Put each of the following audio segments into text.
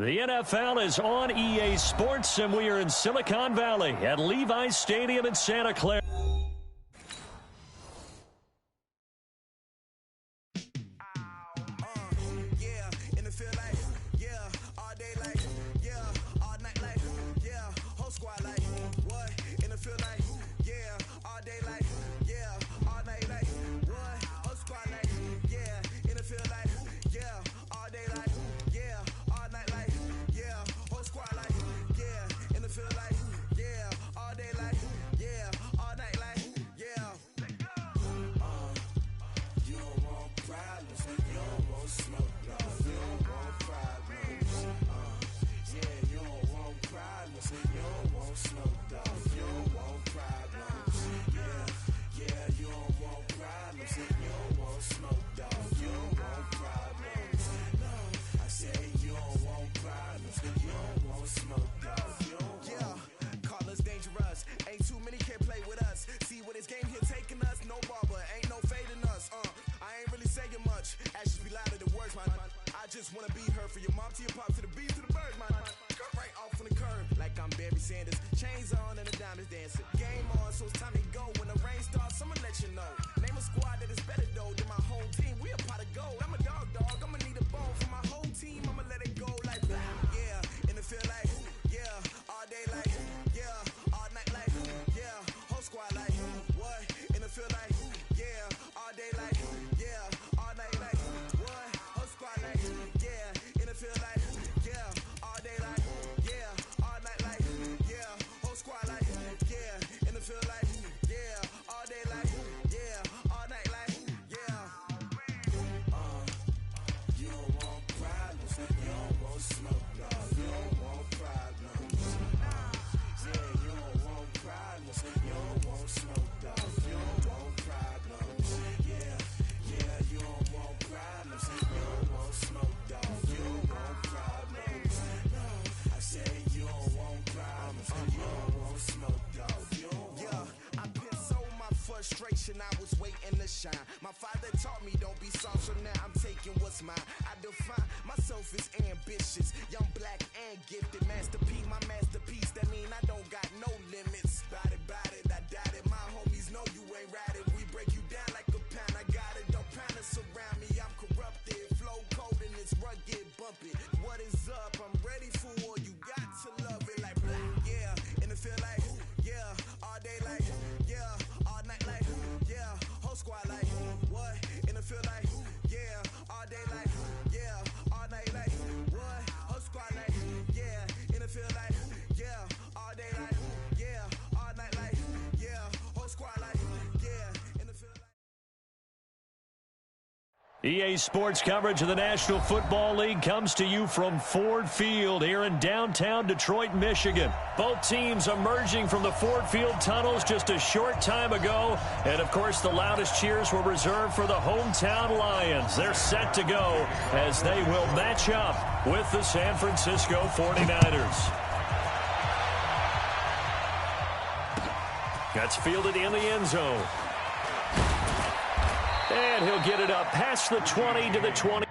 The NFL is on EA Sports, and we are in Silicon Valley at Levi's Stadium in Santa Clara. I was waiting to shine. My father taught me don't be soft, so now I'm taking what's mine. I define myself as ambitious, young, black, and gifted. Masterpiece, my masterpiece. That mean I don't got no limits. Bout it, I doubt it. My homies know you ain't ratted. We break you down like a pound. I got it, don't pound us around me. I'm corrupted, flow cold and it's rugged, bumpy. What is up? I'm ready for war. You got to love it like blah, yeah. And it feel like yeah, all day like yeah, all night like yeah, whole squad like what? And it feel like yeah, all day like yeah, all night like what? Whole squad like yeah, and it feel like yeah, all day like yeah, all night like yeah, whole squad like yeah, and it feel like. EA Sports coverage of the National Football League comes to you from Ford Field here in downtown Detroit, Michigan. Both teams emerging from the Ford Field tunnels just a short time ago. And, of course, the loudest cheers were reserved for the hometown Lions. They're set to go as they will match up with the San Francisco 49ers. That's fielded in the end zone. And he'll get it up past the 20 to the 20.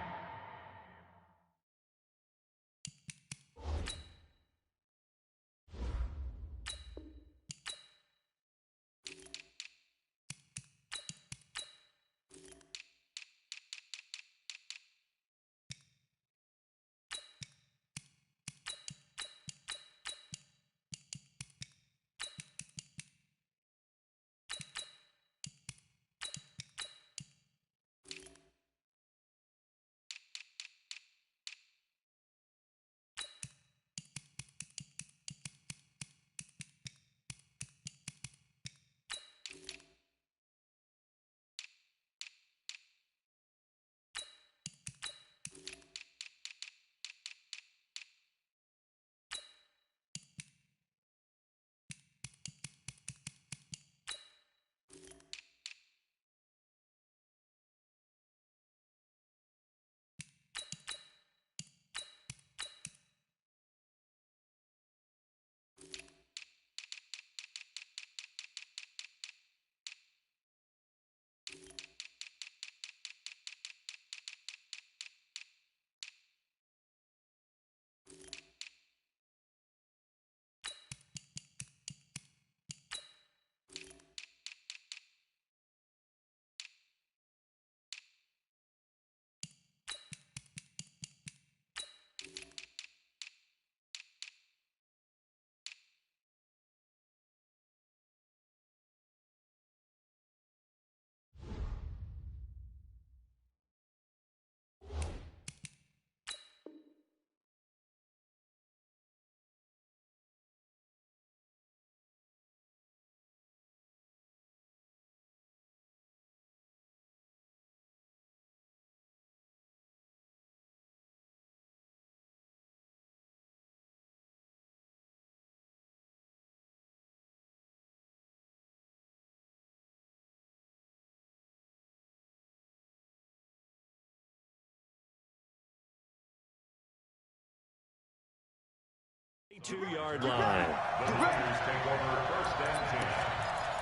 22-yard line. The Raiders take over 1st and 10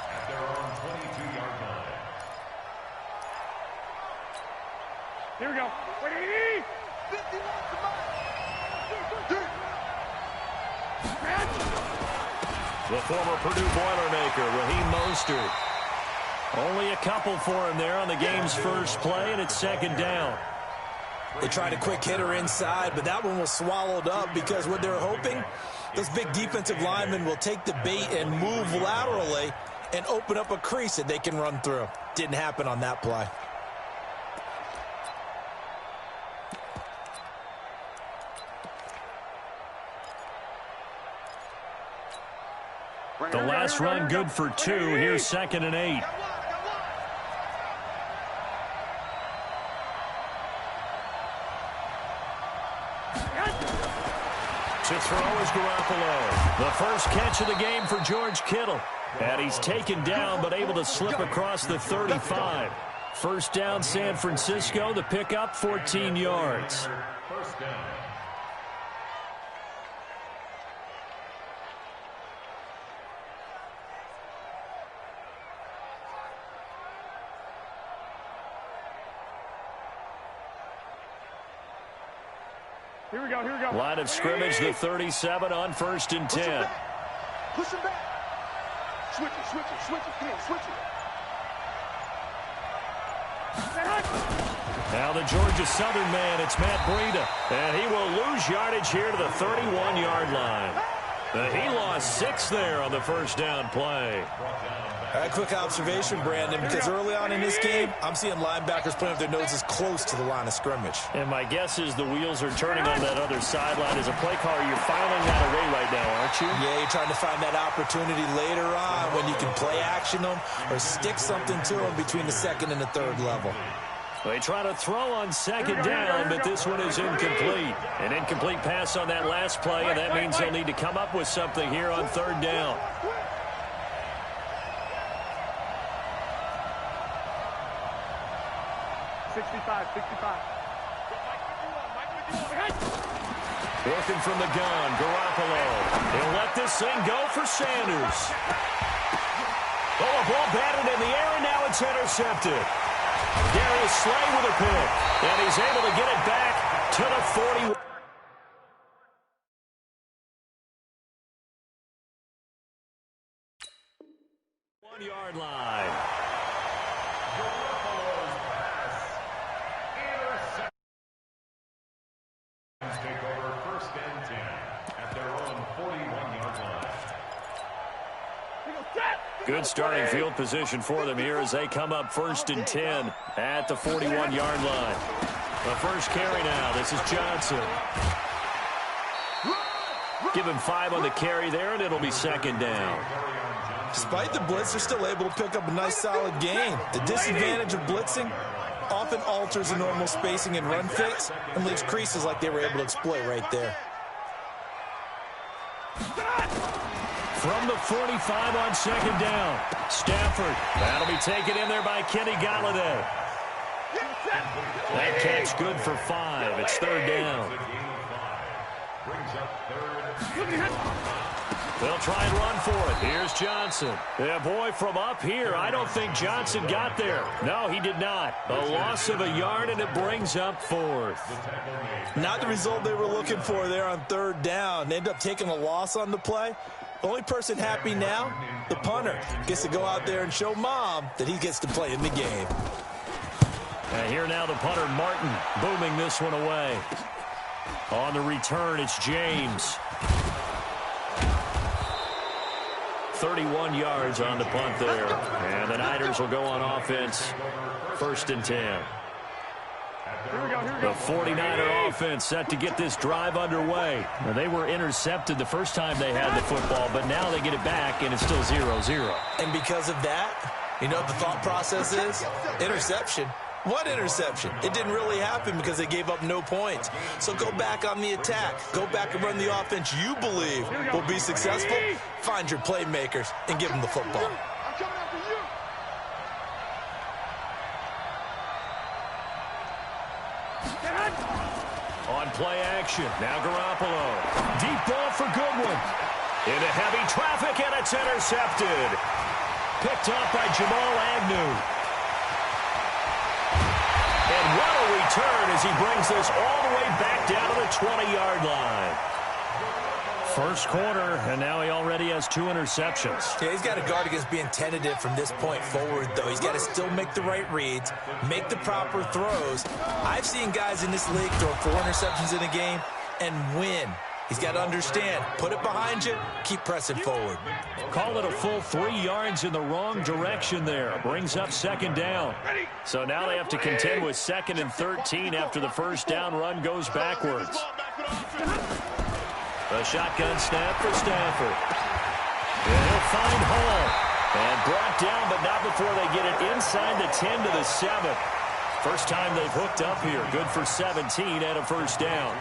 at their own 22-yard line. Here we go. Ready? The former Purdue Boilermaker, Raheem Mostert. Only a couple for him there on the game's first play, and it's 2nd down. They tried a quick hitter inside, but that one was swallowed up because what they're hoping, those big defensive linemen will take the bait and move laterally and open up a crease that they can run through. Didn't happen on that play. The last run good for 2. Here's 2nd and 8. To throw is Garoppolo. The first catch of the game for George Kittle. And he's taken down but able to slip across the 35. First down, San Francisco. The pickup, 14 yards. First down. Here we go, here we go. Line of scrimmage, the 37 on 1st and 10. Push him back. Switch it, switch it, switch it. Come on, switch it. Now the Georgia Southern man, it's Matt Breida. And he will lose yardage here to the 31-yard line. He lost 6 there on the first down play. A quick observation, Brandon, because early on in this game, I'm seeing linebackers putting up their noses close to the line of scrimmage. And my guess is the wheels are turning on that other sideline. As a play caller, you're filing that away right now, aren't you? Yeah, you're trying to find that opportunity later on when you can play action them or stick something to them between the 2nd and the 3rd level. They try to throw on 2nd down, but this one is incomplete. An incomplete pass on that last play, and that means they'll need to come up with something here on 3rd down. Working from the gun, Garoppolo. He'll let this thing go for Sanders. Oh, a ball batted in the air, and now it's intercepted. Darius Slay with a pick, and he's able to get it back to the 40. 1-yard line. Take over 1st and 10 at their own 41-yard line. Good starting field position for them here as they come up 1st and 10 at the 41-yard line. The first carry now. This is Johnson. Give him 5 on the carry there, and it'll be 2nd down. Despite the blitz, they're still able to pick up a nice, solid gain. The disadvantage of blitzing often alters the normal spacing and run fits and leaves creases like they were able to exploit right there. From the 45 on 2nd down, Stafford. That'll be taken in there by Kenny Golladay. That catch good for 5. It's 3rd down. Brings up 3rd. They'll try and run for it. Here's Johnson. Yeah, boy, from up here, I don't think Johnson got there. No, he did not. A loss of a yard, and it brings up 4th. Not the result they were looking for there on 3rd down. They end up taking a loss on the play. The only person happy now, the punter, gets to go out there and show Mom that he gets to play in the game. And here now the punter, Martin, booming this one away. On the return, it's James. 31 yards on the punt there. And the Niners will go on offense. 1st and 10. The 49er offense set to get this drive underway. Now, they were intercepted the first time they had the football, but now they get it back, and it's still 0-0. And because of that, you know what the thought process is? Interception. What interception? It didn't really happen because they gave up no points. So go back on the attack. Go back and run the offense you believe will be successful. Find your playmakers and give them the football. On play action, now Garoppolo. Deep ball for Goodwin. Into heavy traffic, and it's intercepted. Picked off by Jamal Agnew. And what a return as he brings this all the way back down to the 20-yard line. First quarter, and now he already has 2 interceptions. Yeah, he's got to guard against being tentative from this point forward, though. He's got to still make the right reads, make the proper throws. I've seen guys in this league throw 4 interceptions in a game and win. He's got to understand, put it behind you, keep pressing forward. Call it a full 3 yards in the wrong direction there. Brings up second down. So now they have to contend with 2nd and 13 after the first down run goes backwards. A shotgun snap for Stafford. And he'll find Hall. And brought down, but not before they get it inside the 10 to the 7. First time they've hooked up here. Good for 17 and a first down.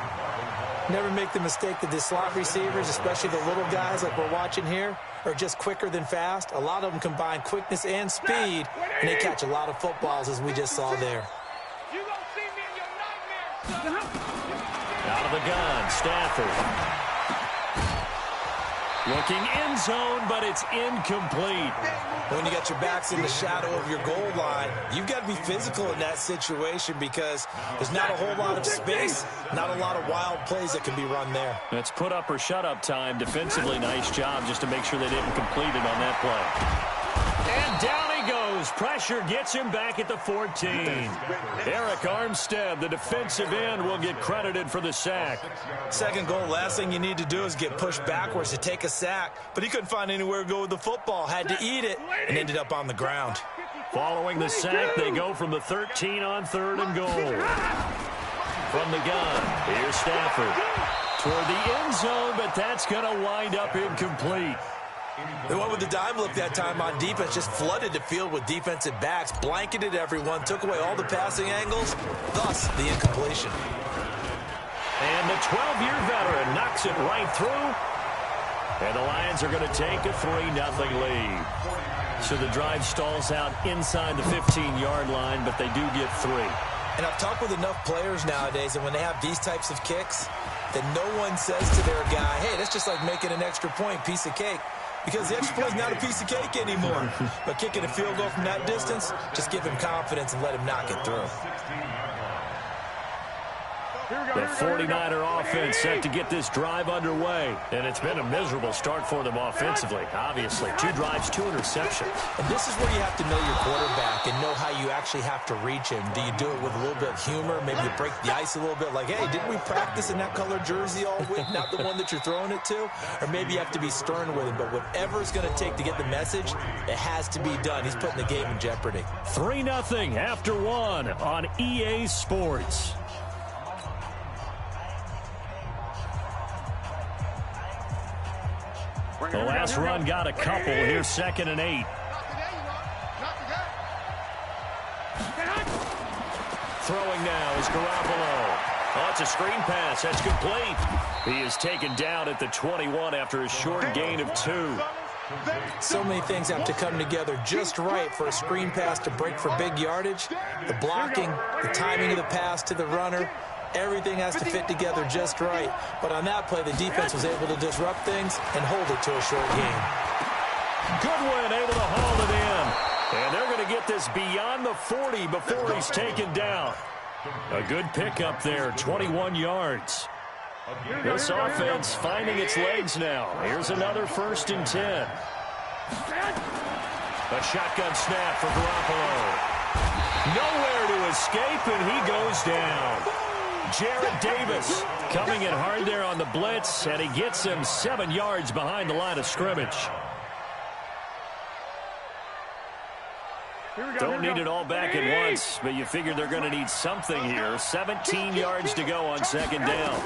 Never make the mistake that the slot receivers, especially the little guys like we're watching here, are just quicker than fast. A lot of them combine quickness and speed, and they catch a lot of footballs, as we just saw there. Out of the gun, Stafford. Looking end zone, but it's incomplete. When you got your backs in the shadow of your goal line, you've got to be physical in that situation because there's not a whole lot of space, not a lot of wild plays that can be run there. It's put up or shut up time. Defensively, nice job just to make sure they didn't complete it on that play. And down he goes. Pressure gets him back at the 14. Eric Armstead, the defensive end, will get credited for the sack. Second goal, last thing you need to do is get pushed backwards to take a sack. But he couldn't find anywhere to go with the football, had to eat it, and ended up on the ground. Following the sack, they go from the 13 on 3rd and goal. From the gun, here's Stafford. Toward the end zone, but that's going to wind up incomplete. They went with the dime look that time on defense, just flooded the field with defensive backs, blanketed everyone, took away all the passing angles, thus the incompletion. And the 12-year veteran knocks it right through. And the Lions are going to take a 3-0 lead. So the drive stalls out inside the 15-yard line, but they do get 3. And I've talked with enough players nowadays, and when they have these types of kicks, that no one says to their guy, hey, that's just like making an extra point, piece of cake. Because the extra point is not a piece of cake anymore. But kicking a field goal from that distance, just give him confidence and let him knock it through. The 49er offense set to get this drive underway. And it's been a miserable start for them offensively, obviously. 2 drives, 2 interceptions. And this is where you have to know your quarterback and know how you actually have to reach him. Do you do it with a little bit of humor? Maybe you break the ice a little bit like, hey, didn't we practice in that color jersey all week? Not the one that you're throwing it to? Or maybe you have to be stern with him. But whatever it's going to take to get the message, it has to be done. He's putting the game in jeopardy. 3-0 after 1 on EA Sports. The last run got a couple. Here's 2nd and 8. Throwing now is Garoppolo. Oh, it's a screen pass. That's complete. He is taken down at the 21 after a short gain of 2. So many things have to come together just right for a screen pass to break for big yardage. The blocking, the timing of the pass to the runner, everything has to fit together just right. But on that play, the defense was able to disrupt things and hold it to a short game. Goodwin able to haul it in. And they're going to get this beyond the 40 before he's taken down. A good pickup there, 21 yards. This offense finding its legs now. Here's another 1st and 10. A shotgun snap for Garoppolo. Nowhere to escape, and he goes down. Jarrett Davis coming in hard there on the blitz, and he gets him 7 yards behind the line of scrimmage. Don't need it all back at once, but you figure they're going to need something here. 17 yards to go on 2nd down.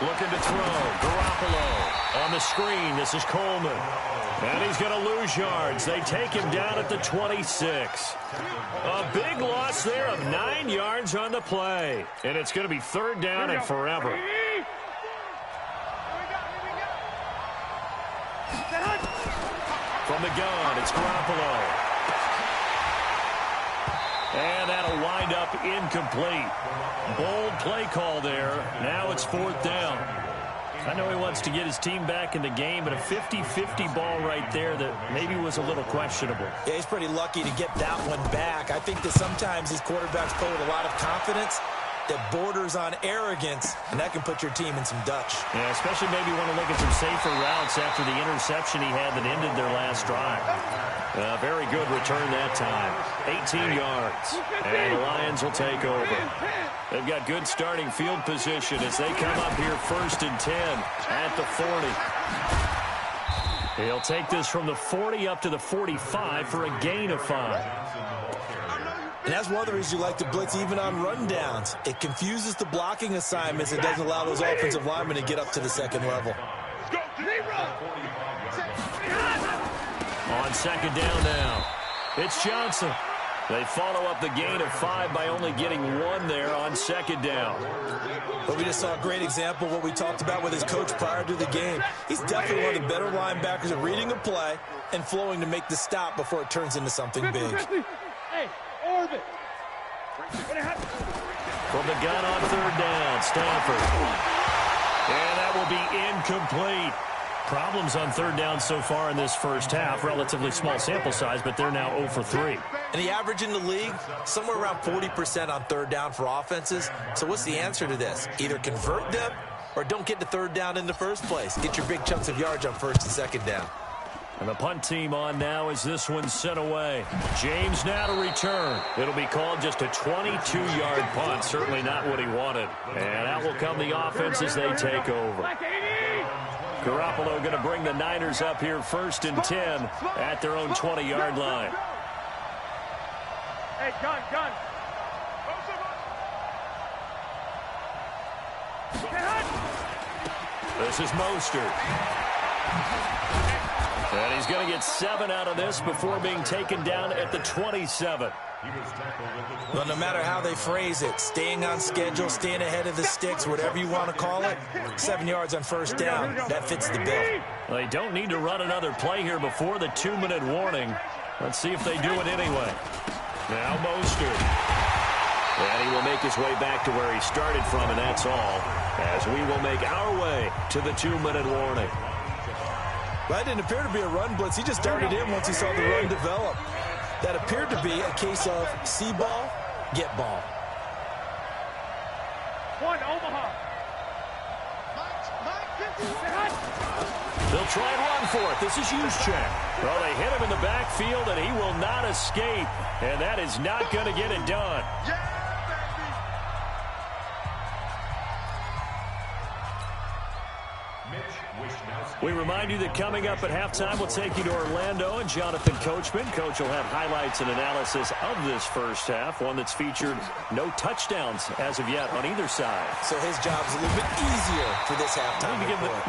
Looking to throw. Garoppolo on the screen. This is Coleman. And he's going to lose yards. They take him down at the 26. A big loss there of 9 yards on the play. And it's going to be 3rd down and forever. From the gun, it's Garoppolo. And that'll wind up incomplete. Bold play call there. Now it's 4th down. I know he wants to get his team back in the game, but a 50-50 ball right there that maybe was a little questionable. Yeah, he's pretty lucky to get that one back. I think that sometimes these quarterbacks play with a lot of confidence that borders on arrogance, and that can put your team in some Dutch. Yeah, especially maybe want to look at some safer routes after the interception he had that ended their last drive. Very good return that time. 18 yards, and the Lions will take over. They've got good starting field position as they come up here 1st and 10 at the 40. He'll take this from the 40 up to the 45 for a gain of 5. And that's one of the reasons you like to blitz even on rundowns. It confuses the blocking assignments. It doesn't allow those offensive linemen to get up to the second level. On 2nd down now, it's Johnson. They follow up the gain of 5 by only getting 1 there on 2nd down. But we just saw a great example of what we talked about with his coach prior to the game. He's definitely one of the better linebackers at reading a play and flowing to make the stop before it turns into something big. From the gun on 3rd down, Stafford. And that will be incomplete. Problems on 3rd down so far in this first half. Relatively small sample size, but they're now 0 for 3. And the average in the league, somewhere around 40% on 3rd down for offenses. So what's the answer to this? Either convert them or don't get to 3rd down in the first place. Get your big chunks of yards on 1st and 2nd down. And the punt team on now as this one's sent away. James now to return. It'll be called just a 22-yard punt. Certainly not what he wanted. And out will come the offense as they take over. Garoppolo going to bring the Niners up here 1st and 10 at their own 20-yard line. Hey, gun. This is Mostert. And he's going to get 7 out of this before being taken down at the 27. Well, no matter how they phrase it, staying on schedule, staying ahead of the sticks, whatever you want to call it, 7 yards on 1st down, that fits the bill. Well, they don't need to run another play here before the 2-minute warning. Let's see if they do it anyway. Now Mostert. And he will make his way back to where he started from, and that's all, as we will make our way to the 2-minute warning. That didn't appear to be a run blitz. He just darted in once he saw the run develop. That appeared to be a case of see ball, get ball. 1, Omaha. They'll try and run for it. This is Juszczyk. Well, they hit him in the backfield, and he will not escape. And that is not going to get it done. We remind you that coming up at halftime, we'll take you to Orlando and Jonathan Coachman. Coach will have highlights and analysis of this first half, one that's featured no touchdowns as of yet on either side. So his job's a little bit easier for this halftime.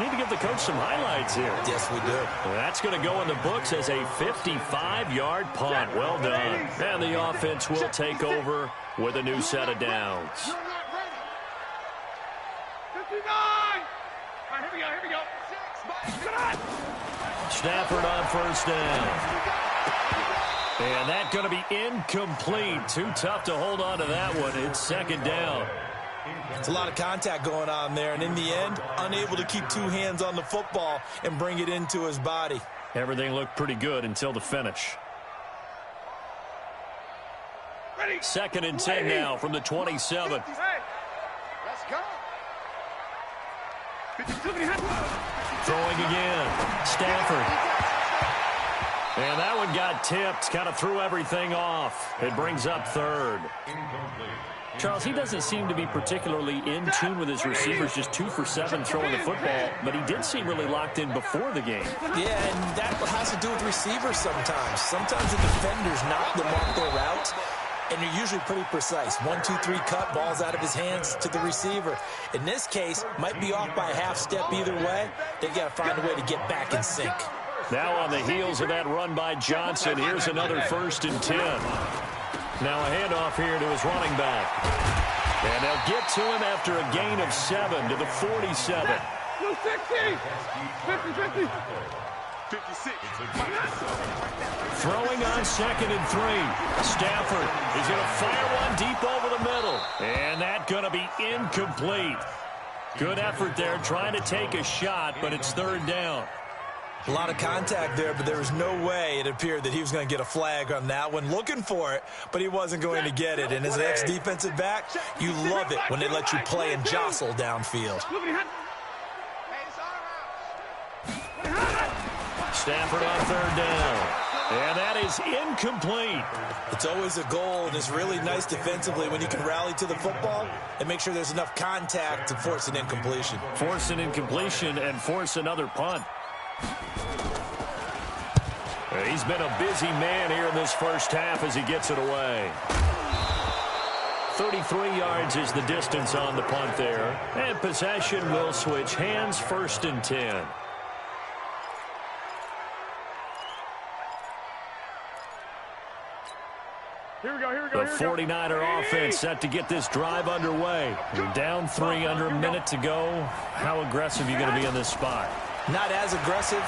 Need to give the coach some highlights here. Yes, we do. That's going to go in the books as a 55-yard punt. Well done. And the offense will take over with a new set of downs. 59! All right, here we go. Stafford on 1st down. And that's going to be incomplete. Too tough to hold on to that one. It's 2nd down. It's a lot of contact going on there, and in the end, unable to keep 2 hands on the football and bring it into his body. Everything looked pretty good until the finish. 2nd and 10 now from the 27. Hey, let's go. Throwing again. Stafford. And that one got tipped. Kind of threw everything off. It brings up 3rd. Charles, he doesn't seem to be particularly in tune with his receivers, just 2 for 7 throwing the football, but he did seem really locked in before the game. Yeah, and that has to do with receivers sometimes. Sometimes the defenders knock them off their route, and they're usually pretty precise. 1, 2, 3 cut, balls out of his hands to the receiver. In this case, might be off by a half step either way. They got to find a way to get back in sync. Now on the heels of that run by Johnson, here's another 1st and 10. Now a handoff here to his running back. And they'll get to him after a gain of 7 to the 47. 50. 56. Throwing on 2nd and 3. Stafford is going to fire one deep over the middle. And that's going to be incomplete. Good effort there trying to take a shot, but it's 3rd down. A lot of contact there, but there was no way it appeared that he was going to get a flag on that one. Looking for it, but he wasn't going to get it. And as an ex-defensive back, you love it when they let you play and jostle downfield. Stafford on 3rd down. And that is incomplete. It's always a goal, and it's really nice defensively when you can rally to the football and make sure there's enough contact to force an incompletion. Force an incompletion and force another punt. He's been a busy man here in this first half as he gets it away. 33 yards is the distance on the punt there. And possession will switch hands, 1st and 10. Here we go. The 49er offense set to get this drive underway. You're down 3 under a minute to go. How aggressive are you going to be in this spot? Not as aggressive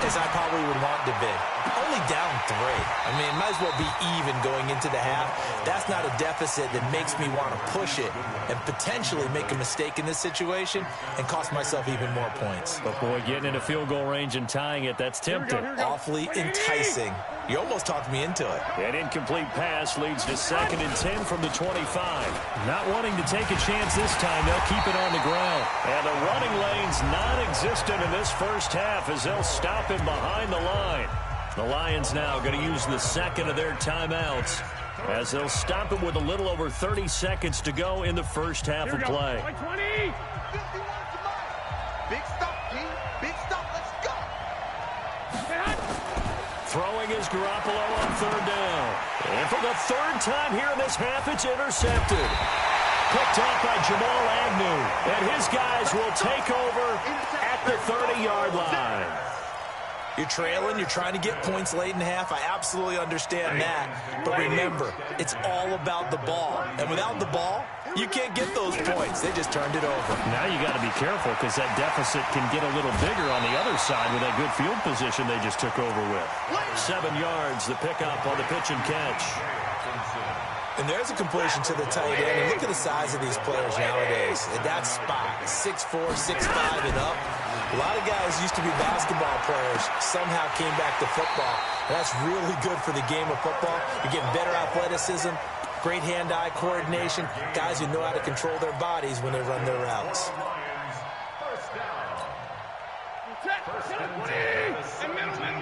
as I probably would want to be. Only down 3. I mean, might as well be even going into the half. That's not a deficit that makes me want to push it and potentially make a mistake in this situation and cost myself even more points. But, boy, getting into field goal range and tying it, that's tempting. Awfully enticing. You almost talked me into it. An incomplete pass leads to 2nd and 10 from the 25. Not wanting to take a chance this time, they'll keep it on the ground. And the running lane's non-existent in this first half as they'll stop him behind the line. The Lions now going to use the 2nd of their timeouts as they'll stop him with a little over 30 seconds to go in the first half of play. 20. Big stop, G. Big stop. Let's go. Throwing is Garoppolo on 3rd down. And for the 3rd time here in this half, it's intercepted. Picked off by Jamal Agnew. And his guys will take over at the 30-yard line. You're trailing, you're trying to get points late in the half. I absolutely understand that. But remember, it's all about the ball. And without the ball, you can't get those points. They just turned it over. Now you got to be careful because that deficit can get a little bigger on the other side with that good field position they just took over with. 7 yards, the pickup on the pitch and catch. And there's a completion to the tight end. And look at the size of these players nowadays. At that spot, 6'4", 6'5", and up. A lot of guys used to be basketball players, somehow came back to football. And that's really good for the game of football. You're getting better athleticism, great hand-eye coordination, guys who know how to control their bodies when they run their routes.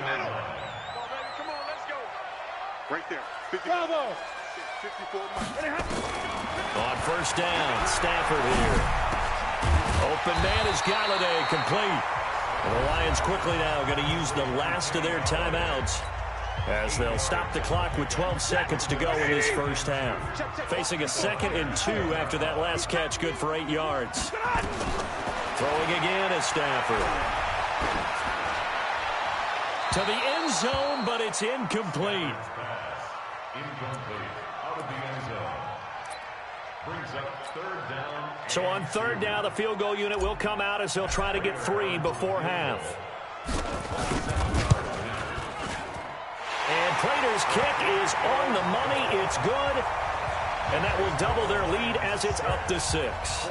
Middle. Come on, let's go. Right there. 54. On 1st down, Stafford here. Open man is Galladay, complete. And the Lions quickly now going to use the last of their timeouts as they'll stop the clock with 12 seconds to go in this first half. Facing a 2nd and 2 after that last catch, good for 8 yards. Throwing again is Stafford. To the end zone, but it's incomplete. Out of the end zone. Brings up 3rd down. So on 3rd down, the field goal unit will come out as they'll try to get 3 before half. And Prater's kick is on the money. It's good. And that will double their lead as it's up to 6.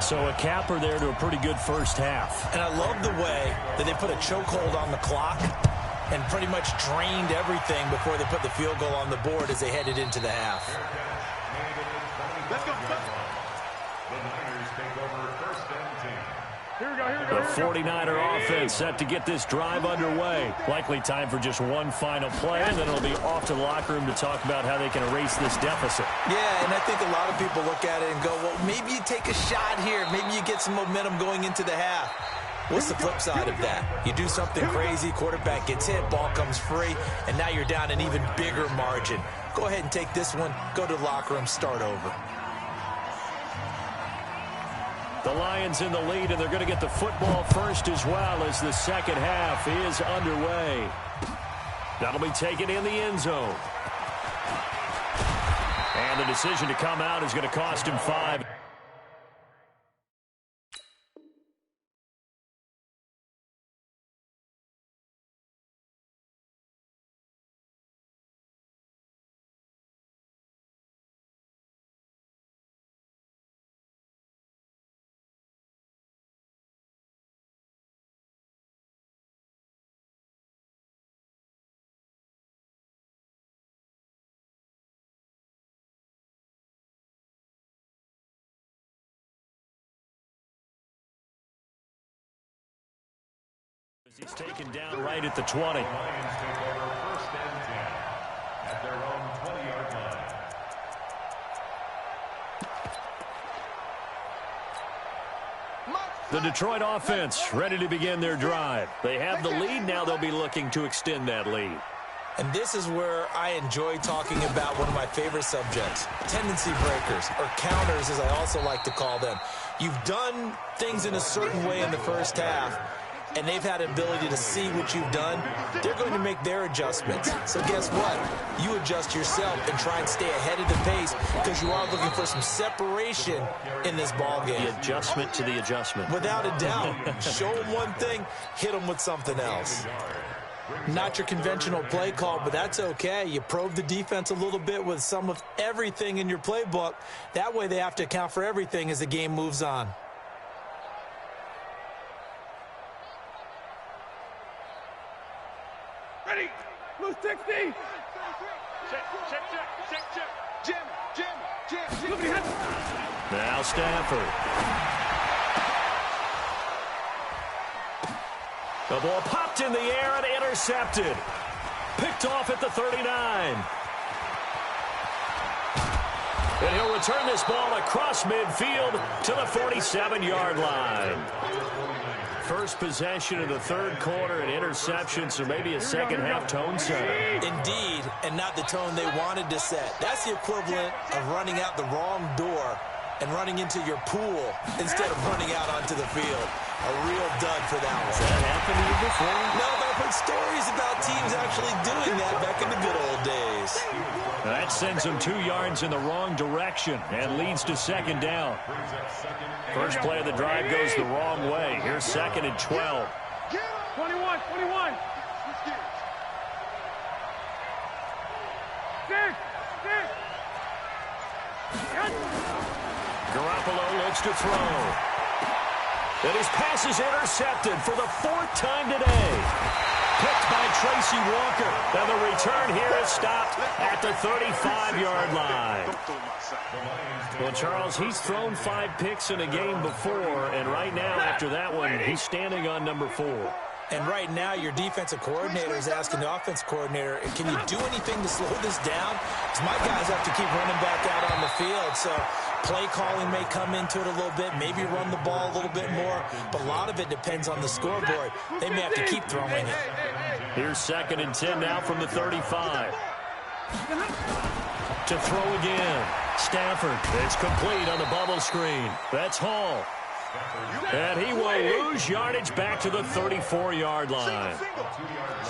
So a capper there to a pretty good first half. And I love the way that they put a chokehold on the clock and pretty much drained everything before they put the field goal on the board as they headed into the half. Let's go. The Niners take over 1st and 10. Here we go. The 49er offense set to get this drive underway. Likely time for just one final play, and then it'll be off to the locker room to talk about how they can erase this deficit. Yeah, and I think a lot of people look at it and go, well, maybe you take a shot here. Maybe you get some momentum going into the half. What's the flip side of that? You do something crazy, quarterback gets hit, ball comes free, and now you're down an even bigger margin. Go ahead and take this one, go to the locker room, start over. The Lions in the lead, and they're going to get the football first as well as the second half is underway. That'll be taken in the end zone. And the decision to come out is going to cost him 5. He's taken down right at the 20. The Lions take over first and 10 at their own 20-yard line. The Detroit offense ready to begin their drive. They have the lead. Now they'll be looking to extend that lead. And this is where I enjoy talking about one of my favorite subjects, tendency breakers, or counters as I also like to call them. You've done things in a certain way in the first half, and they've had an ability to see what you've done. They're going to make their adjustments. So guess what? You adjust yourself and try and stay ahead of the pace because you are looking for some separation in this ball game. The adjustment to the adjustment. Without a doubt. Show them one thing, hit them with something else. Not your conventional play call, but that's okay. You probe the defense a little bit with some of everything in your playbook. That way they have to account for everything as the game moves on. Ready. Blue 60. Check. Jim. Now Stafford. The ball popped in the air and intercepted. Picked off at the 39. And he'll return this ball across midfield to the 47-yard line. First possession of the third quarter, an interception, so maybe a second-half tone setter. Indeed, and not the tone they wanted to set. That's the equivalent of running out the wrong door and running into your pool instead of running out onto the field. A real dud for that one. Has that happened to you before? No, but I've heard stories about teams actually doing that back in the good old days. That sends him 2 yards in the wrong direction and leads to second down. First play of the drive goes the wrong way. Here's second and 12. 21. Garoppolo looks to throw. And his pass is intercepted for the 4th time today. Picked by Tracy Walker. And the return here is stopped at the 35-yard line. Well, Charles, he's thrown 5 picks in a game before, and right now, after that one, he's standing on number 4. And right now, your defensive coordinator is asking the offense coordinator, can you do anything to slow this down? Because my guys have to keep running back out on the field. So play calling may come into it a little bit, maybe run the ball a little bit more. But a lot of it depends on the scoreboard. They may have to keep throwing it. Here's second and 10 now from the 35. To throw again. Stafford. It's complete on the bubble screen. That's Hall. And he will lose yardage back to the 34-yard line.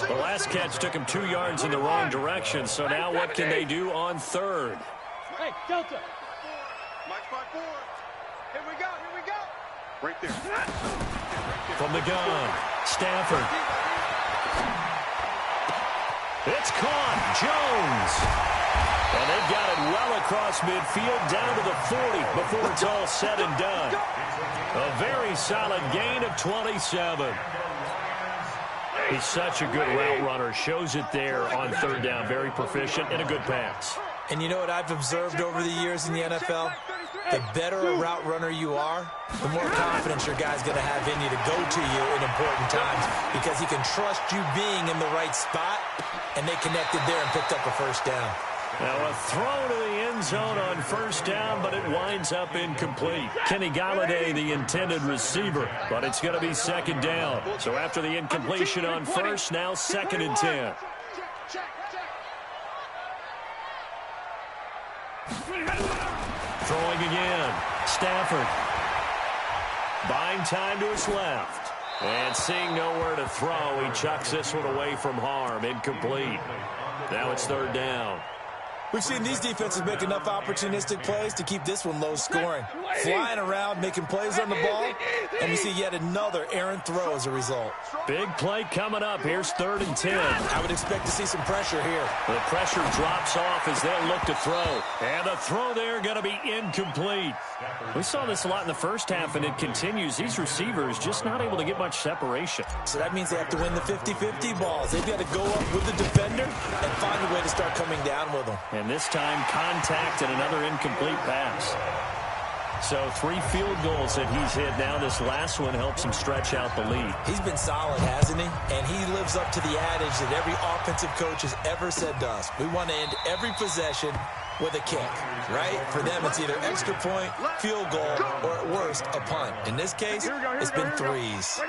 The last catch took him 2 yards in the wrong direction, so now what can they do on third? Hey, Delta. Mike 5-4. Here we go. Right there. From the gun, Stafford. It's caught. Jones. And they've got it well across midfield down to the 40 before it's all said and done. A very solid gain of 27. He's such a good route runner. Shows it there on third down. Very proficient and a good pass. And you know what I've observed over the years in the NFL? The better a route runner you are, the more confidence your guy's going to have in you to go to you in important times because he can trust you being in the right spot, and they connected there and picked up a first down. Now a throw to the end zone on first down, but it winds up incomplete. Kenny Golladay, the intended receiver, but it's going to be second down. So after the incompletion on first, now second and 10. Throwing again. Stafford. Buying time to his left. And seeing nowhere to throw, he chucks this one away from harm. Incomplete. Now it's third down. We've seen these defenses make enough opportunistic plays to keep this one low scoring. Flying around, making plays on the ball, and we see yet another errant throw as a result. Big play coming up. Here's third and 10. I would expect to see some pressure here. The pressure drops off as they'll look to throw. And the throw there going to be incomplete. We saw this a lot in the first half, and it continues. These receivers just not able to get much separation. So that means they have to win the 50-50 balls. They've got to go up with the defender and find a way to start coming down with them. And this time, contact and another incomplete pass. So 3 field goals that he's hit now. This last one helps him stretch out the lead. He's been solid, hasn't he? And he lives up to the adage that every offensive coach has ever said to us. We want to end every possession with a kick, right? For them, it's either extra point, field goal, or at worst, a punt. In this case, it's been 3s.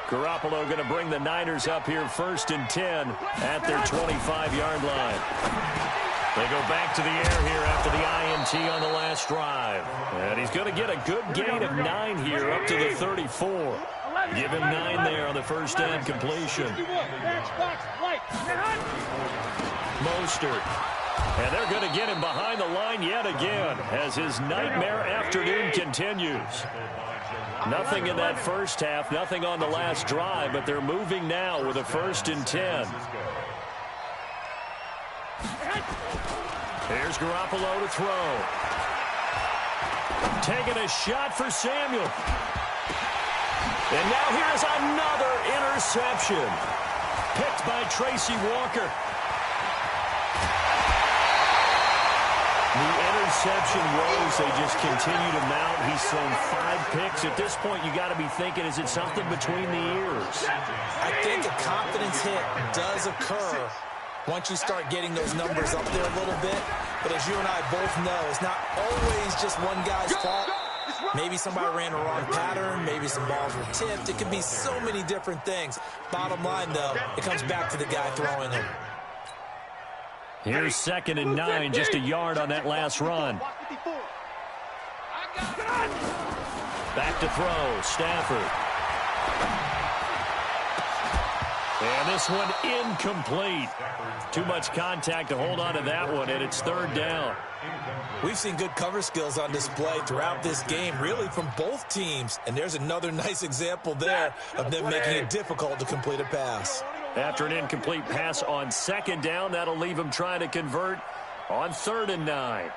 Garoppolo going to bring the Niners up here 1st and 10 at their 25-yard line. They go back to the air here after the INT on the last drive. And he's going to get a good gain of 9 here up to the 34. Give him 9 there on the first down completion. Mostert. And they're going to get him behind the line yet again as his nightmare afternoon continues. Nothing in that first half, nothing on the last drive, but they're moving now with a 1st and 10. Here's Garoppolo to throw. Taking a shot for Samuel. And now here's another interception. Picked by Tracy Walker. The interception woes, they just continue to mount. He's thrown 5 picks. At this point, you got to be thinking, is it something between the ears? I think a confidence hit does occur once you start getting those numbers up there a little bit. But as you and I both know, it's not always just one guy's fault. Maybe somebody ran a wrong pattern. Maybe some balls were tipped. It could be so many different things. Bottom line, though, it comes back to the guy throwing them. Here's 2nd and 9, just a yard on that last run. Back to throw, Stafford. And this one incomplete. Too much contact to hold on to that one, and it's 3rd down. We've seen good cover skills on display throughout this game, really from both teams. And there's another nice example there of them making it difficult to complete a pass. After an incomplete pass on 2nd down, that'll leave him trying to convert on 3rd and 9.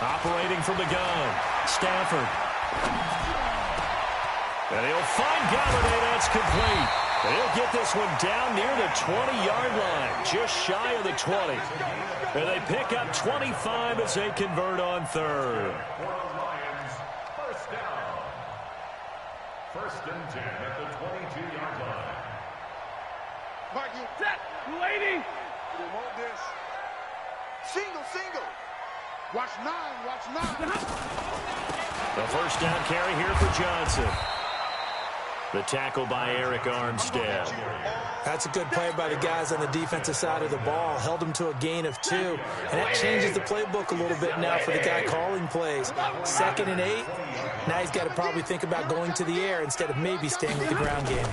Operating from the gun, Stafford. And he'll find Galladay. That's complete. And he'll get this one down near the 20-yard line, just shy of the 20. And they pick up 25 as they convert on 3rd. First down. 1st and 10 at the 22-yard line. Marky, set, 280. We want this. Single, single. Watch 9, watch 9. The first down carry here for Johnson. The tackle by Eric Armstead. That's a good play by the guys on the defensive side of the ball. Held them to a gain of 2. And that changes the playbook a little bit now for the guy calling plays. 2nd and 8. Now he's got to probably think about going to the air instead of maybe staying with the ground game.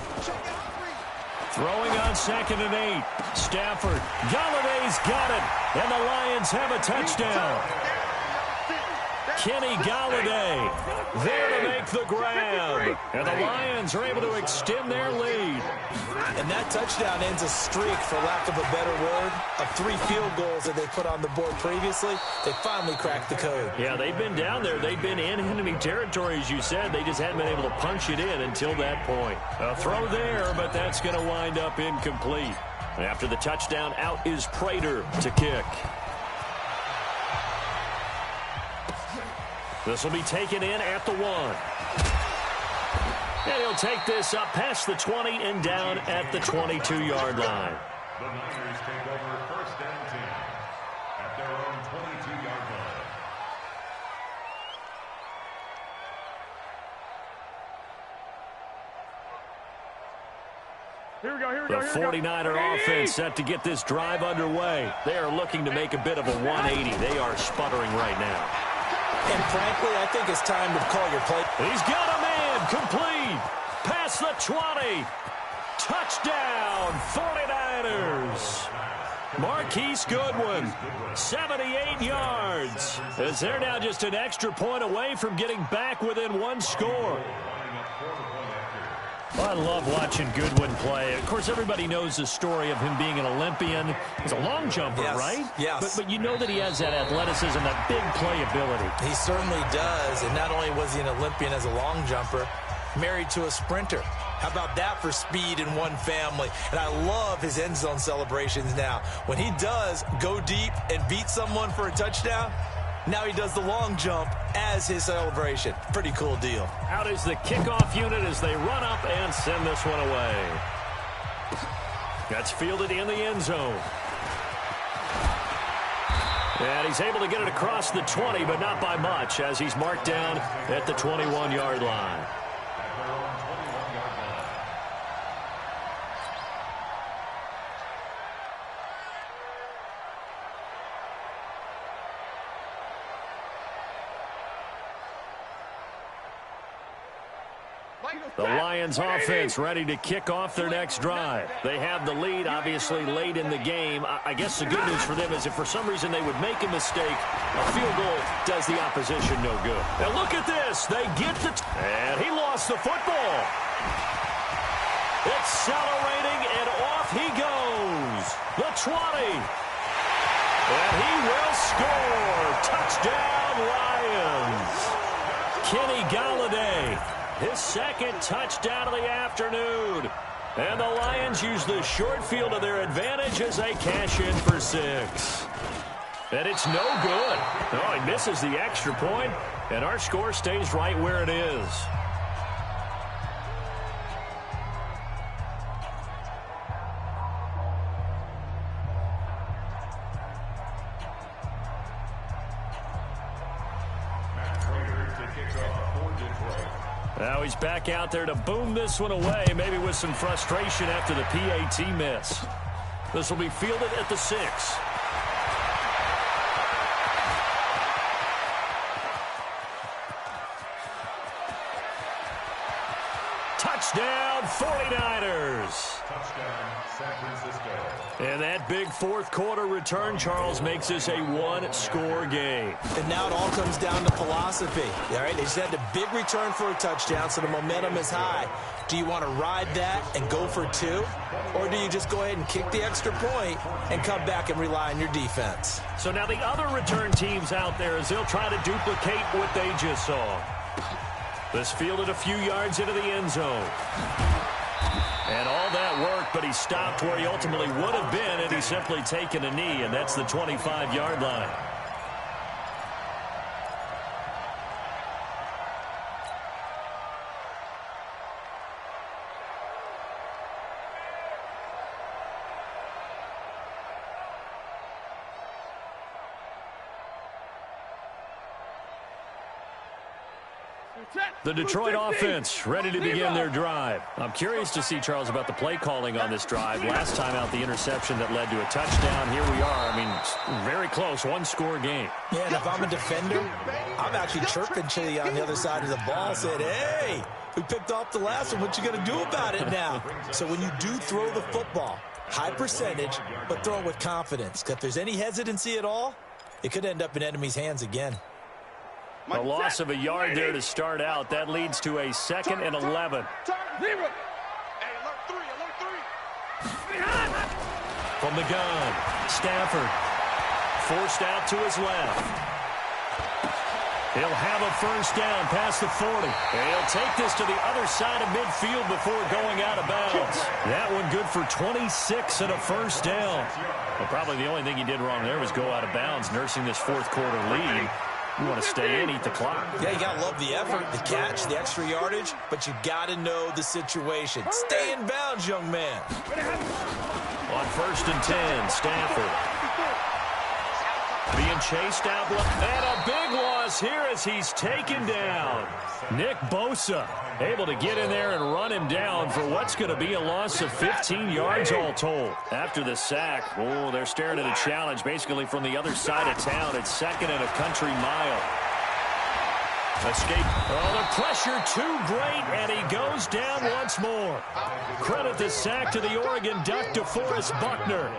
Throwing on 2nd and 8. Stafford. Galladay's got it. And the Lions have a touchdown. Kenny Galladay there to make the grab. And the Lions are able to extend their lead. And that touchdown ends a streak, for lack of a better word, of 3 field goals that they put on the board previously. They finally cracked the code. Yeah, they've been down there. They've been in enemy territory, as you said. They just hadn't been able to punch it in until that point. A throw there, but that's going to wind up incomplete. And after the touchdown, out is Prater to kick. This will be taken in at the 1. And he'll take this up past the 20 and down at the 22-yard line. The Niners take over 1st and 10 at their own 22-yard line. Here we go, here we The go. 49er offense set to get this drive underway. They are looking to make a bit of a 180. They are sputtering right now. And frankly, I think it's time to call your play. He's got a man complete. Past the 20. Touchdown, 49ers. Marquise Goodwin, 78 yards. As they're now just an extra point away from getting back within 1 score. Well, I love watching Goodwin play. Of course, everybody knows the story of him being an Olympian. He's a long jumper, Yes, right? yes. But you know that he has that athleticism, that big play ability. He certainly does. And not only was he an Olympian as a long jumper, married to a sprinter. How about that for speed in one family? And I love his end zone celebrations now. When he does go deep and beat someone for a touchdown, now he does the long jump as his celebration. Pretty cool deal. Out is the kickoff unit as they run up and send this one away. That's fielded in the end zone. And he's able to get it across the 20, but not by much, as he's marked down at the 21-yard line. The Lions offense ready to kick off their next drive. They have the lead, obviously, late in the game. I guess the good news for them is if for some reason they would make a mistake, a field goal does the opposition no good. Now look at this. They get the... And he lost the football. Accelerating, and off he goes. The 20. And he will score. Touchdown, Lions. Kenny Golladay. His second touchdown of the afternoon. And the Lions use the short field to their advantage as they cash in for 6. And it's no good. Oh, he misses the extra point, and our score stays right where it is. Now he's back out there to boom this one away, maybe with some frustration after the PAT miss. This will be fielded at the 6. Touchdown, 49ers. Touchdown, San Francisco. And that big fourth quarter return, Charles, makes this a one-score game. And now it all comes down to philosophy. All right, they just had a big return for a touchdown, so the momentum is high. Do you want to ride that and go for 2? Or do you just go ahead and kick the extra point and come back and rely on your defense? So now the other return teams out there, as they'll try to duplicate what they just saw. This fielded a few yards into the end zone. And all that work, but he stopped where he ultimately would have been had he simply taken a knee, and that's the 25-yard line. The Detroit offense ready to begin their drive. I'm curious to see, Charles, about the play calling on this drive. Last time out, the interception that led to a touchdown. Here we are. I mean, very close, one-score game. Yeah, and if I'm a defender, I'm actually chirping to you on the other side of the ball, saying, hey, we picked off the last one. What you going to do about it now? So when you do throw the football, high percentage, but throw it with confidence. Because if there's any hesitancy at all, it could end up in enemy's hands again. A loss of a yard there to start out. That leads to a 2nd and 11. From the gun, Stafford forced out to his left. He'll have a first down past the 40. And he'll take this to the other side of midfield before going out of bounds. That one good for 26 and a first down. Well, probably the only thing he did wrong there was go out of bounds, nursing this fourth quarter lead. You want to stay in, eat the clock. Yeah, you got to love the effort, the catch, the extra yardage, but you got to know the situation. Stay in bounds, young man. On 1st and 10, Stafford being chased out. And a big loss here as he's taken down. Nick Bosa able to get in there and run him down for what's going to be a loss of 15 yards all told. After the sack, oh, they're staring at a challenge basically from the other side of town. It's 2nd and a country mile. Escape. Oh, the pressure too great, and he goes down once more. Credit the sack to the Oregon Duck, DeForest Buckner.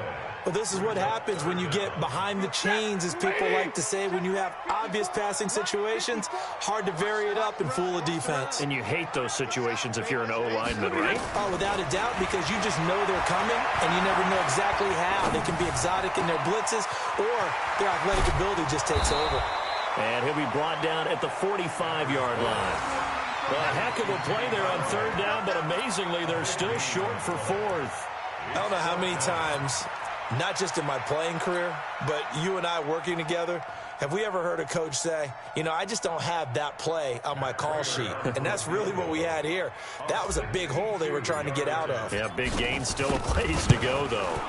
Well, this is what happens when you get behind the chains, as people like to say. When you have obvious passing situations, hard to vary it up and fool a defense. And you hate those situations if you're an O-lineman, right? Oh, without a doubt, because you just know they're coming, and you never know exactly how. They can be exotic in their blitzes, or their athletic ability just takes over. And he'll be brought down at the 45-yard line. Well, a heck of a play there on third down, but amazingly, they're still short for fourth. I don't know how many times, not just in my playing career, but you and I working together, have we ever heard a coach say, you know, I just don't have that play on my call sheet. And that's really what we had here. That was a big hole they were trying to get out of. Yeah, big gain, still a ways to go, though.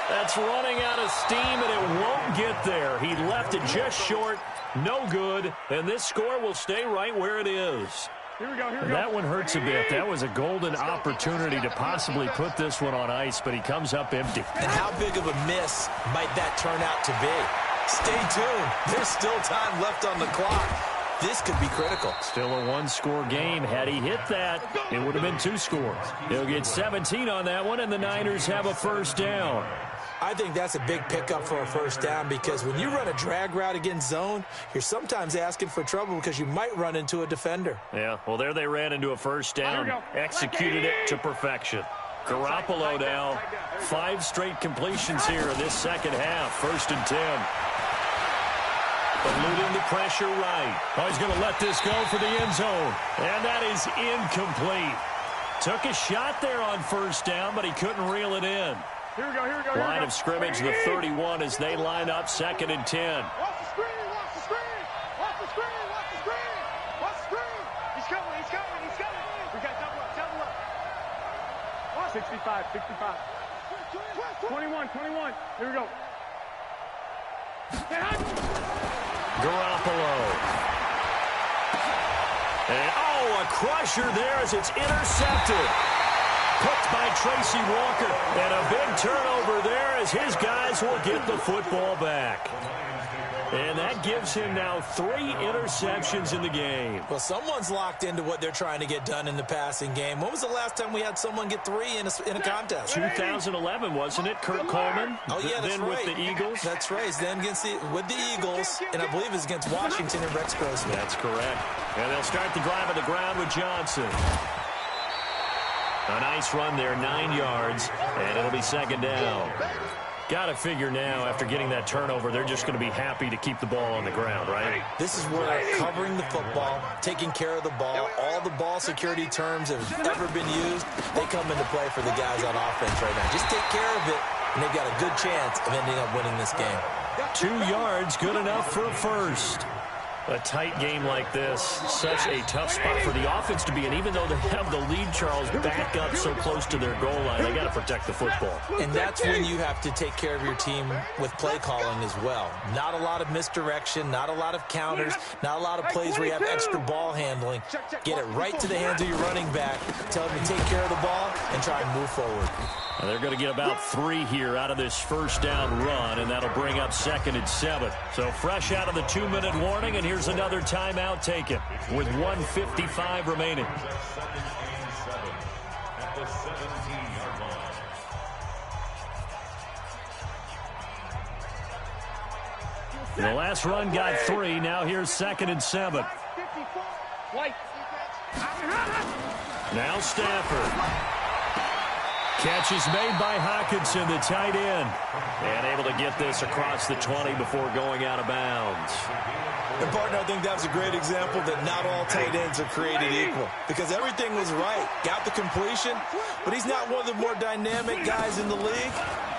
That's running out of steam, and it won't get there. He left it just short, no good, and this score will stay right where it is. Here we go. That one hurts a bit. That was a golden opportunity to possibly put this one on ice, but he comes up empty. And how big of a miss might that turn out to be? Stay tuned. There's still time left on the clock. This could be critical. Still a one-score game. Had he hit that, it would have been 2 scores. He'll get 17 on that one, and the Niners have a first down. I think that's a big pickup for a first down because when you run a drag route against zone, you're sometimes asking for trouble because you might run into a defender. Yeah, well, there they ran into a first down, executed it to perfection. Garoppolo now, 5 straight completions here in this second half, 1st and 10. Eluding the pressure right. Oh, he's going to let this go for the end zone. And that is incomplete. Took a shot there on first down, but he couldn't reel it in. Here we go. Line of scrimmage, the 31 as they line up 2nd and 10. Watch the screen. Watch the screen. He's coming. We got double up. 65. 21. Here we go. Garoppolo. And, a crusher there as it's intercepted. Picked by Tracy Walker. And a big turnover there as his guys will get the football back. And that gives him now 3 interceptions in the game. Well, someone's locked into what they're trying to get done in the passing game. When was the last time we had someone get 3 in a contest? 2011, wasn't it? Kurt Coleman? Oh, yeah, that's then right. With the Eagles? That's right. Then with the Eagles, and I believe it's against Washington and Rex Grossman. That's correct. And they'll start the drive at the ground with Johnson. A nice run there, 9 yards, and it'll be 2nd down. Got to figure now, after getting that turnover, they're just going to be happy to keep the ball on the ground, right? This is where covering the football, taking care of the ball, all the ball security terms that have ever been used, they come into play for the guys on offense right now. Just take care of it, and they've got a good chance of ending up winning this game. 2 yards, good enough for a first. A tight game like this, such a tough spot for the offense to be in. Even though they have the lead, Charles, back up so close to their goal line, they got to protect the football. And that's when you have to take care of your team with play calling as well. Not a lot of misdirection, not a lot of counters, not a lot of plays where you have extra ball handling. Get it right to the hands of your running back, tell him to take care of the ball, and try and move forward. And they're going to get about 3 here out of this first down run, and that'll bring up 2nd and 7. So fresh out of the 2-minute warning, and here's another timeout taken with 1:55 remaining. At the 17-yard line. The last run got 3. Now here's 2nd and 7. Now Stafford. Catch is made by Hockenson, the tight end. And able to get this across the 20 before going out of bounds. And, partner, I think that was a great example that not all tight ends are created equal. Because everything was right. Got the completion, but he's not one of the more dynamic guys in the league.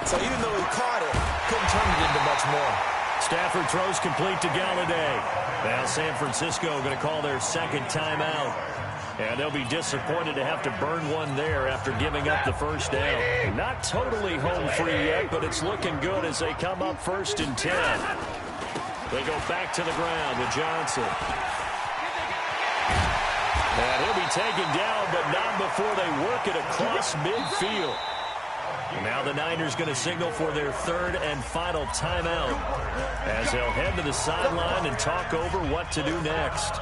So even though he caught it, couldn't turn it into much more. Stafford throws complete to Galladay. Now San Francisco going to call their 2nd timeout. And they'll be disappointed to have to burn one there after giving up the first down. Not totally home free yet, but it's looking good as they come up 1st and 10. They go back to the ground with Johnson. And he'll be taken down, but not before they work it across midfield. Now the Niners going to signal for their 3rd and final timeout as they'll head to the sideline and talk over what to do next.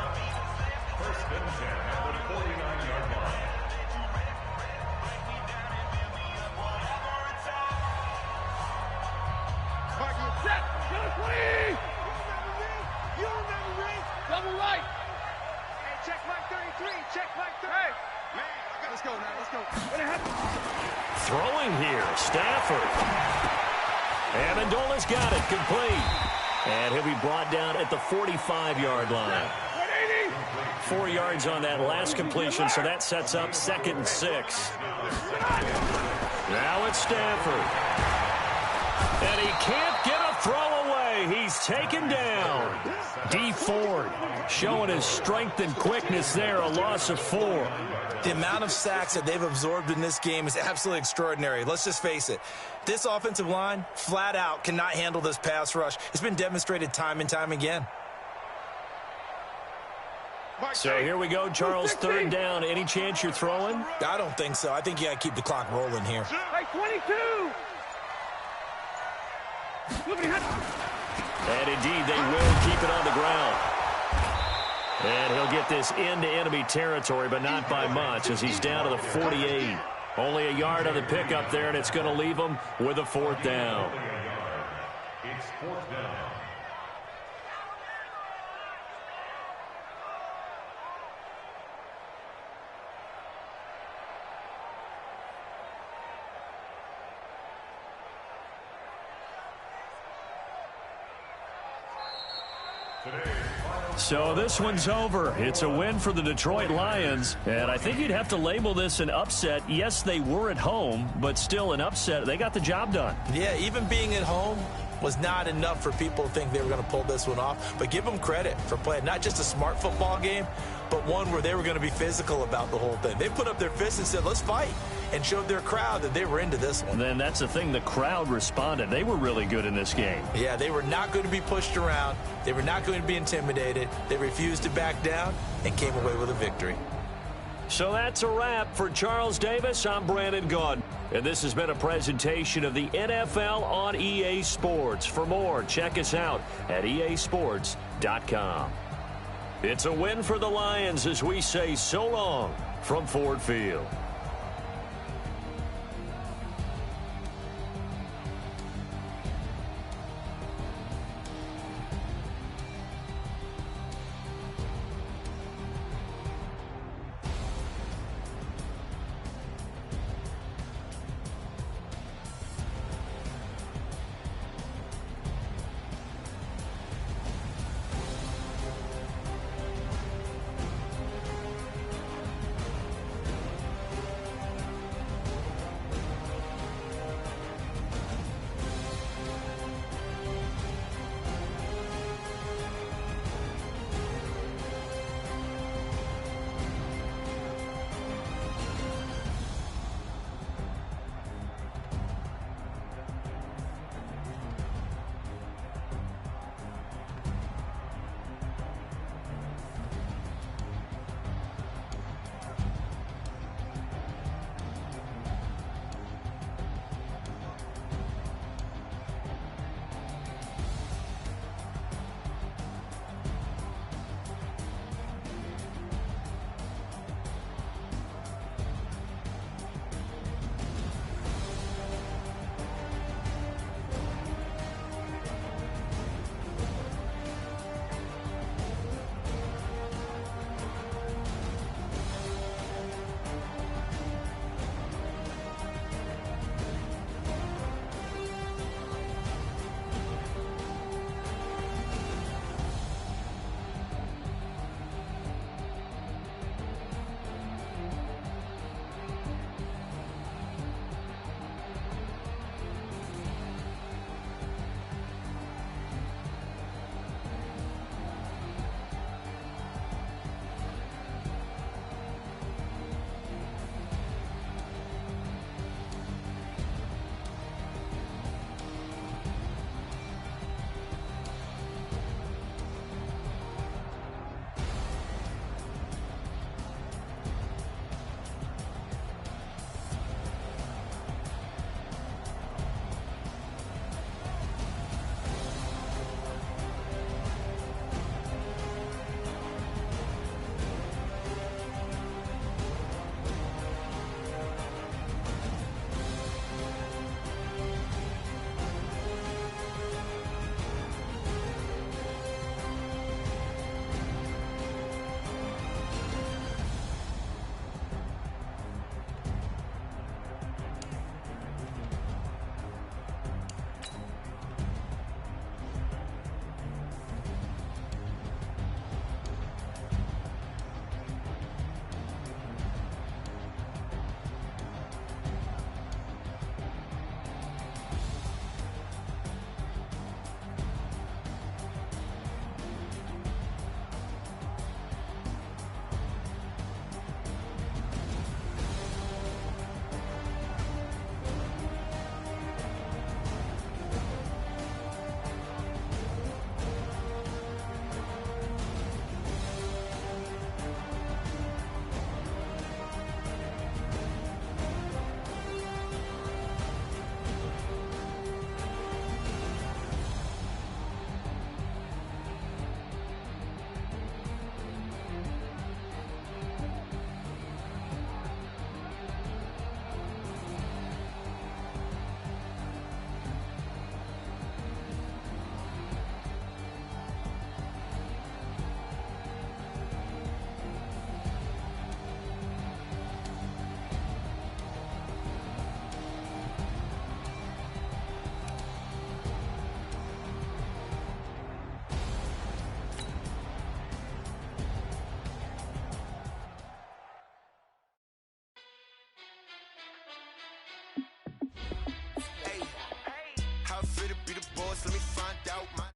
Double right. Hey, check Mike 33. Check Mike 30. Hey, man, let's go now. Let's go. Throwing here, Stafford. Amendola's got it, complete. And he'll be brought down at the 45-yard line. 180. 4 yards on that last completion, so that sets up 2nd and 6. Now it's Stafford. And he can't get a throw away. He's taken down. Dee Ford showing his strength and quickness there, a loss of 4. The amount of sacks that they've absorbed in this game is absolutely extraordinary. Let's just face it. This offensive line, flat out, cannot handle this pass rush. It's been demonstrated time and time again. So here we go, Charles, 3rd down. Any chance you're throwing? I don't think so. I think you got to keep the clock rolling here. Hey, 22! And indeed, they will keep it on the ground. And he'll get this into enemy territory, but not by much, as he's down to the 48. Only a yard on the pickup there, and it's going to leave him with a 4th down. It's 4th down. So this one's over. It's a win for the Detroit Lions, and I think you'd have to label this an upset. Yes, they were at home, but still an upset. They got the job done. Yeah, even being at home was not enough for people to think they were going to pull this one off. But give them credit for playing not just a smart football game, but one where they were going to be physical about the whole thing. They put up their fists and said, let's fight, and showed their crowd that they were into this one. And then that's the thing, the crowd responded. They were really good in this game. Yeah, they were not going to be pushed around. They were not going to be intimidated. They refused to back down and came away with a victory. So that's a wrap for Charles Davis. I'm Brandon Gaudin, and this has been a presentation of the NFL on EA Sports. For more, check us out at easports.com. It's a win for the Lions as we say so long from Ford Field. my doubt, my